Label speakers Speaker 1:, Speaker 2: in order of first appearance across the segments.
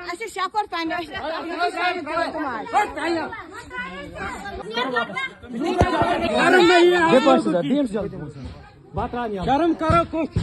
Speaker 1: اچھا شکر پنٛنہِ
Speaker 2: شرم کرو کچھ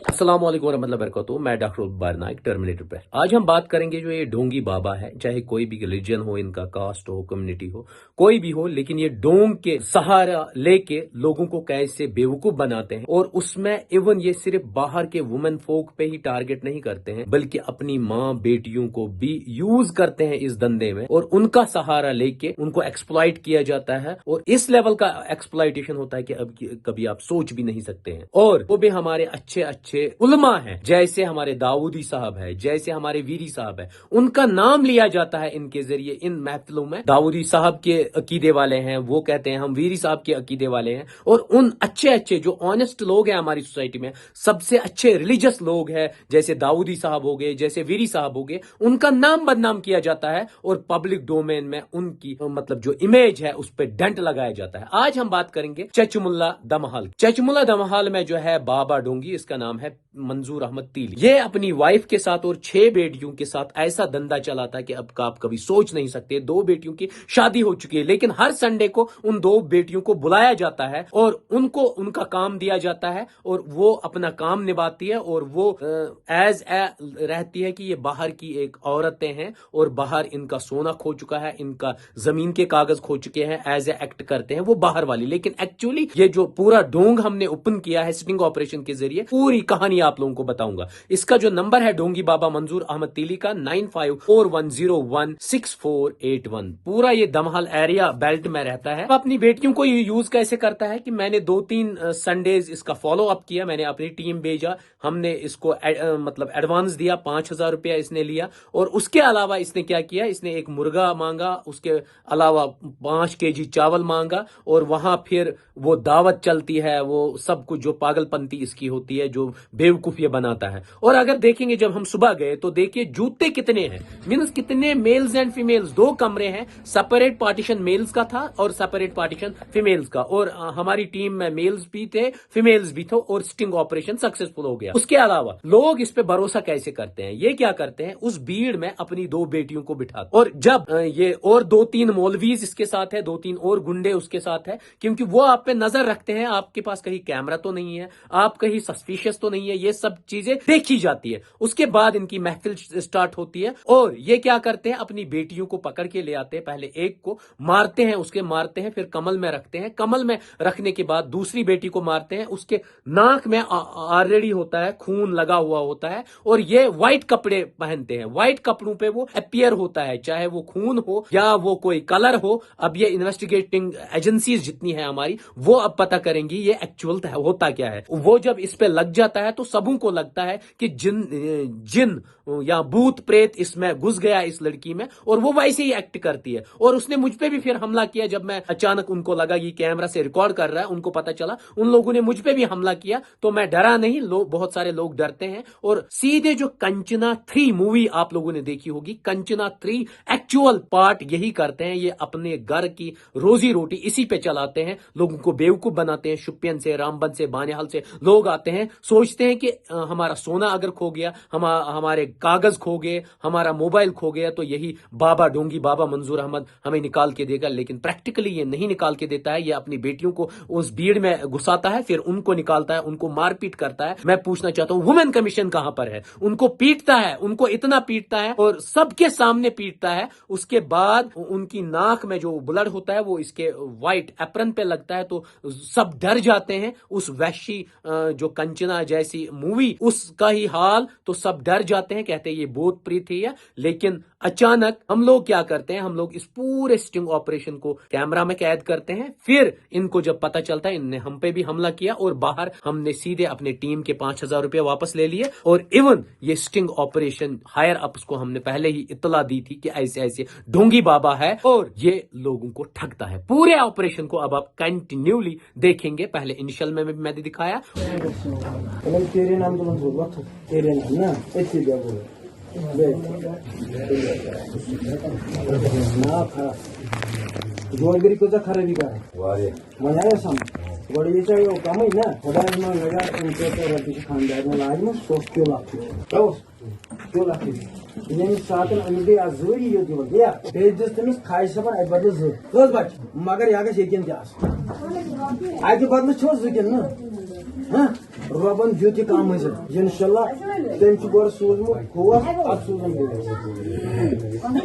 Speaker 3: السلام علیکم ورحمۃ اللہ وبرکاتہ. میں ڈاکٹر عبار نائک ٹرمینیٹر پہ. آج ہم بات کریں گے جو یہ ڈونگی بابا ہے, چاہے کوئی بھی ریلیجن ہو, ان کا کاسٹ ہو, کمیونٹی ہو, کوئی بھی ہو, لیکن یہ ڈونگ کے سہارا لے کے لوگوں کو کیسے بیوقوف بناتے ہیں. اور اس میں ایون یہ صرف باہر کے وومن فوک پہ ہی ٹارگٹ نہیں کرتے ہیں, بلکہ اپنی ماں بیٹیوں کو بھی یوز کرتے ہیں اس دندے میں, اور ان کا سہارا لے کے ان کو ایکسپلائٹ کیا جاتا ہے. اور اس لیول کا ایکسپلائٹیشن ہوتا ہے کہ اب کبھی آپ سوچ بھی نہیں سکتے ہیں. اور وہ بھی ہمارے اچھے اچھے علماء ہیں, جیسے ہمارے داؤدی صاحب ہے, جیسے ہمارے ویری صاحب ہے, ان کا نام لیا جاتا ہے ان کے ذریعے ان محفلوں میں. داؤدی صاحب کے عقیدے والے ہیں, وہ کہتے ہیں ہم ویری صاحب کے عقیدے والے ہیں. اور ان اچھے اچھے جو آنےسٹ لوگ ہیں ہماری سوسائٹی میں, سب سے اچھے ریلیجس لوگ ہیں, جیسے داؤدی صاحب ہو گئے, جیسے ویری صاحب ہو گئے, ان کا نام بدنام کیا جاتا ہے اور پبلک ڈومین میں ان کی مطلب جو امیج ہے اس پہ ڈنٹ لگایا جاتا ہے. آج ہم بات کریں گے چچملا دمہال. چچملا دمہال میں جو ہے بابا ڈونگی, اس کا نام ہے منظور احمد تیلی, یہ اپنی وائف کے ساتھ اور 6 بیٹیوں کے ساتھ ایسا دندہ چلاتا ہے کہ اب آپ کبھی سوچ نہیں سکتے. 2 بیٹیوں کی شادی ہو چکی ہے, لیکن ہر سنڈے کو ان 2 بیٹیوں کو بلایا جاتا ہے اور ان کو ان کا کام دیا جاتا ہے, اور وہ اپنا کام نبھاتی ہے, اور وہ ایز اے رہتی ہے کہ یہ باہر کی ایک عورتیں ہیں اور باہر ان کا سونا کھو چکا ہے, ان کا زمین کے کاغذ کھو چکے ہیں, ایز اے ایکٹ کرتے ہیں وہ باہر والی. لیکن ایکچولی یہ جو پورا ڈونگ ہم نے اوپن کیا ہے سٹنگ آپریشن کے ذریعے, پوری کہانی آپ لوگوں کو بتاؤں گا. اس کا جو نمبر ہے ڈونگی بابا منظور احمد تیلی کا 9541016481. پورا یہ دمہال ایریا بیلٹ میں رہتا ہے. اپنی بیٹیوں کو یہ یوز کیسے کرتا ہے کہ میں نے 2-3 سنڈیز اس کا فالو اپ کیا, میں نے اپنی ٹیم بھیجا, ہم نے اس کو مطلب ایڈوانس دیا, 5000 روپیہ اس نے لیا, اور اس کے علاوہ اس نے کیا کیا, اس نے ایک مرغا مانگا, اس کے علاوہ 5 kg چاول مانگا, اور وہاں پھر وہ دعوت چلتی ہے, وہ سب کچھ جو پاگل پنتی اس کی ہوتی ہے, جو بیوقوف یہ بناتا ہے. اور اگر دیکھیں گے جب ہم صبح گئے تو دیکھیے جوتے کتنے ہیں, مینس کتنے میلز اینڈ فیمیلز, 2 کمرے ہیں, سپریٹ پارٹیشن میلز کا تھا اور سپریٹ پارٹیشن فیمیلز کا, اور ہماری ٹیم میں میلز بھی تھے فیمیلز بھی تھے, اور سٹنگ آپریشن سکسیسفل ہو گیا. اس کے علاوہ لوگ اس پہ بھروسہ کیسے کرتے ہیں, یہ کیا کرتے ہیں, اس بھیڑ میں اپنی 2 بیٹیوں کو بٹھاتے, اور جب یہ اور 2-3 مولویز اس کے ساتھ ہے, 2-3 اور گنڈے اس کے ساتھ ہے, کیونکہ وہ آپ پہ نظر رکھتے ہیں, آپ کے پاس کہیں کیمرہ تو نہیں ہے, آپ کہیں سسپیشس تو نہیں ہے, یہ سب چیزیں دیکھی جاتی ہے. اس کے بعد ان کی محفل سٹارٹ ہوتی ہے, اور یہ کیا کرتے ہیں, اپنی بیٹیوں کو پکڑ کے لے آتے ہیں, پہلے ایک کو مارتے ہیں, اس کے مارتے ہیں, پھر کمل میں رکھتے ہیں, کمل میں رکھنے کے بعد دوسری بیٹی کو مارتے ہیں, اس کے ناک میں آلریڈی ہوتا ہے, خون لگا ہوا ہوتا ہے, اور یہ وائٹ کپڑے پہنتے ہیں, وائٹ کپڑوں پہ وہ اپیئر ہوتا ہے, چاہے وہ خون ہو یا وہ کوئی کلر ہو. اب یہ انویسٹیگیٹنگ ایجنسیز جتنی ہیں ہماری, وہ اب پتہ کریں گی یہ ایکچوئل ہوتا کیا ہے. وہ جب اس پہ لگ جاتا ہے تو سبوں کو لگتا ہے کہ جن یا بھوت پریت اس میں گھس گیا اس لڑکی میں, اور وہ ویسے ہی ایکٹ کرتی ہے. اور اس نے مجھ پہ بھی پھر حملہ کیا, جب میں اچانک ان کو لگا یہ کیمرہ سے ریکارڈ کر رہا ہے, ان کو پتہ چلا, ان لوگوں نے مجھ پہ بھی حملہ کیا, تو میں ڈرا نہیں. بہت سارے لوگ ڈرتے ہیں, اور سیدھے جو کنچنا 3 مووی آپ لوگوں نے دیکھی ہوگی, کنچنا 3 ایکچوئل پارٹ یہی کرتے ہیں. یہ اپنے گھر کی روزی روٹی اسی پہ چلاتے ہیں, لوگوں کو بیوقوف بناتے ہیں. شپین سے, رامبن سے, بانہال سے لوگ آتے ہیں, سوچتے ہیں کہ ہمارا سونا اگر کھو گیا, ہمارے کاغذ کھو گئے, ہمارا موبائل کھو گیا, تو یہی بابا ڈونگی بابا منظور احمد ہمیں نکال کے دے گا. لیکن پریکٹیکلی یہ نہیں نکال کے دیتا ہے, یہ اپنی بیٹیوں کو اس بھیڑ میں گھساتا ہے, پھر ان کو نکالتا ہے, ان کو مار پیٹ کرتا ہے. میں پوچھنا چاہتا ہوں وومن کمیشن کہاں پر ہے, ان کو پیٹتا ہے, ان کو اتنا پیٹتا ہے اور سب کے سامنے پیٹتا ہے. اس کے بعد ان کی ناک میں جو بلڈ ہوتا ہے وہ اس کے وائٹ ایپرن پہ لگتا ہے, تو سب ڈر جاتے ہیں. اس وحشی جو کنچنا جیسی مووی, اس کا ہی حال, تو سب ڈر جاتے ہیں, کہتے ہیں یہ بھوت پریت ہے. لیکن اچانک ہم لوگ کیا کرتے ہیں, ہم لوگ اس پورے سٹنگ آپریشن کو کیمرہ میں قید کرتے ہیں. پھر ان کو جب پتہ چلتا ہے ان نے ہم پہ بھی حملہ کیا, اور باہر ہم نے سیدھے اپنے ٹیم کے 5000 روپے واپس لے لیے. اور ایون یہ سٹنگ آپریشن ہائر اپس کو ہم نے پہلے ہی اطلاع دی تھی کہ ایسے ایسے ڈونگی بابا ہے, اور یہ لوگوں کو ٹھگتا ہے. پورے آپریشن کو اب آپ کنٹینیولی دیکھیں گے. پہلے انیشل میں بھی میں نے دکھایا.
Speaker 2: خرابی کر
Speaker 1: گوڑ یہ چاہیے وہ کم نا خدا ما نگار ان کے تو ربی خاندار میں لاج میں 100 کیو لاکھ کیو لاکھ یعنی ساتن اندے ازوری یہ دیو گیا بیجس تمس خاص سبن ای بدل ز کس بچ مگر یا گس یقین تاس ای کے بدل چھو زکن نا ہاں ربن جوتی کام ہے انشاءاللہ تم چھ گور سوزمو کھوا اب سوزم دے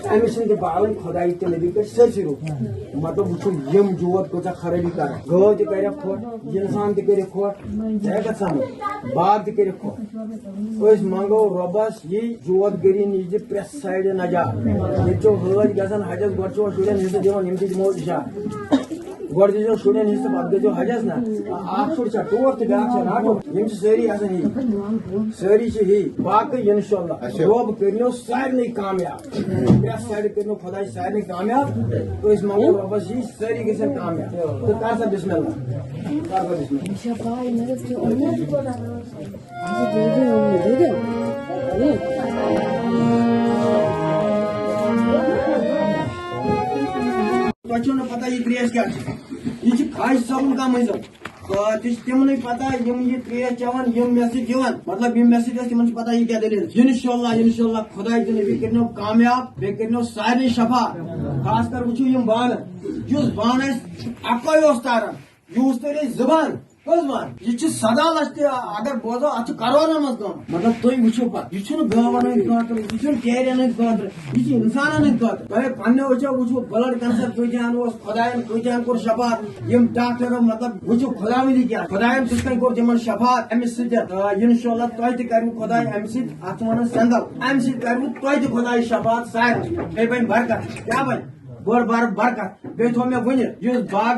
Speaker 1: امیشن دے بالن خدای تے نبی کر سرسی رو مطلب وچو یم جوت کو خرابی کر گو تے کرے کھوٹ انسان تے کرے کھوٹ ہے کہ سام باغ تے کرے کھوٹ اس مانگو ربس یہ جوت گری نیج پریس سائیڈ نجا یہ چو ہج گسن حجس گچو شورن ہز دیون یم تی مو دشا گوڑ جو شورن ہز بد جو حجس نا آپ چھوڑ چا ٹور تے بیاکھ چا ناٹو یم ساری اسن ہی ساری چھ ہی باقی انشاءاللہ رب کرنو سارے کامیاب پریس سائیڈ کرنو خدا سارے کامیاب تو اس مانگو ربس یہ ساری گسن کامیاب تو کر سا بسم اللہ کر بسم اللہ پتہ یہ تریش کیا یہ خاص صابن کا مزہ تمن پتہ یہ تریش چوان مے سان مطلب مے سن تمن پتہ یہ کیا دلیل انشاءاللہ خدا نبی کرنو کامیاب بے کرنو سارے شفا خاص کر وچو یم بان اس بان اکوے اس تاران یہ تیرے زبان کس بان یہ سدا لچھ اگر بوزو ات کروڑن مز مطلب تھی وچو پہ یہ گاون خاطر یہ کیرین خاطر یہ انسانن خاطر تھی پنو وچو وچو بلڈ کینسر کتان خدائن کتان کور شفات یم ڈاکٹر مطلب وچو خدا ولی کیا خدائن کس کن کور تمن شفات امس سۭتۍ انشاءاللہ تہ تہ کرو خدا ام سۭتۍ ات ون سندل ام سۭتۍ کرو تہ تہ خدا شفات سارے بیٚیہِ بن برکت کیا بن بڑ بار برکت بیٚیہِ تھوٚو مےٚ ؤنِتھ یُس باغ